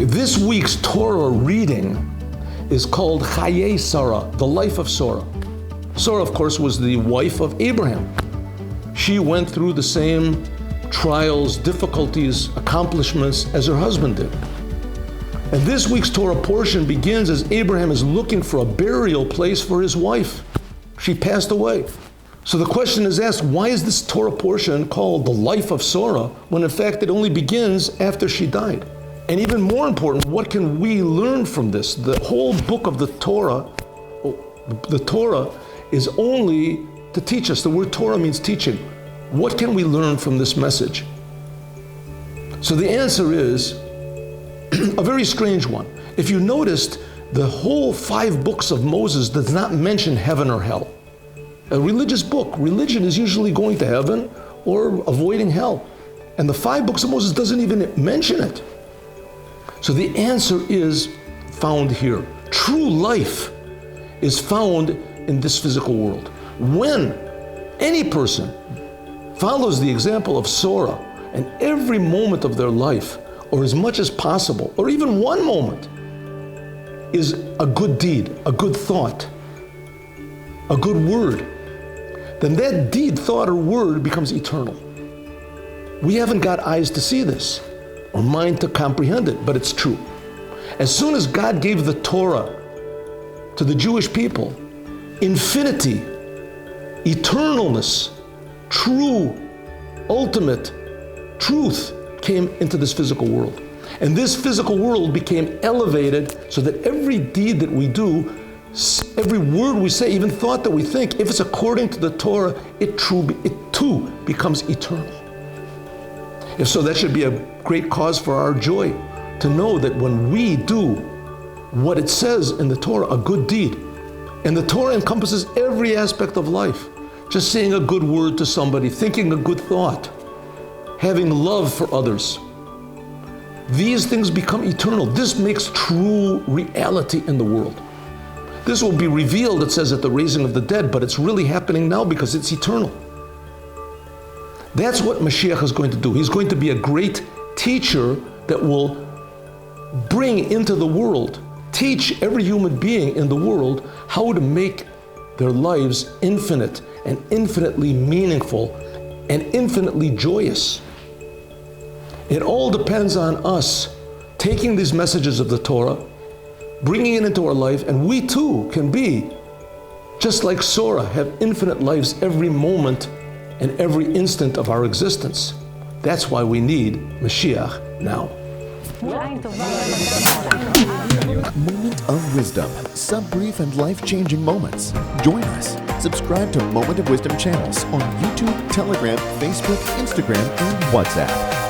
This week's Torah reading is called Chaye Sara, the life of Sara. Sara, of course, was the wife of Abraham. She went through the same trials, difficulties, accomplishments as her husband did. And this week's Torah portion begins as Abraham is looking for a burial place for his wife. She passed away. So the question is asked, why is this Torah portion called the life of Sara, when in fact it only begins after she died? And even more important, what can we learn from this? The whole book of the Torah is only to teach us. The word Torah means teaching. What can we learn from this message? So the answer is a very strange one. If you noticed, the whole 5 books of Moses does not mention heaven or hell. A religious book, religion is usually going to heaven or avoiding hell. And the 5 books of Moses doesn't even mention it. So the answer is found here. True life is found in this physical world. When any person follows the example of Sara, and every moment of their life, or as much as possible, or even one moment, is a good deed, a good thought, a good word, then that deed, thought, or word becomes eternal. We haven't got eyes to see this, or mind to comprehend it, but it's true. As soon as God gave the Torah to the Jewish people, infinity, eternalness, true, ultimate truth came into this physical world. And this physical world became elevated so that every deed that we do, every word we say, even thought that we think, if it's according to the Torah, it too becomes eternal. If so, that should be a great cause for our joy, to know that when we do what it says in the Torah, a good deed, and the Torah encompasses every aspect of life, just saying a good word to somebody, thinking a good thought, having love for others, these things become eternal. This makes true reality in the world. This will be revealed, it says, at the raising of the dead, but it's really happening now because it's eternal. That's what Mashiach is going to do. He's going to be a great teacher that will bring into the world, teach every human being in the world how to make their lives infinite and infinitely meaningful and infinitely joyous. It all depends on us taking these messages of the Torah, bringing it into our life, and we too can be, just like Sara, have infinite lives every moment and every instant of our existence. That's why we need Mashiach now. Moment of Wisdom, sub-brief and life-changing moments. Join us. Subscribe to Moment of Wisdom channels on YouTube, Telegram, Facebook, Instagram, and WhatsApp.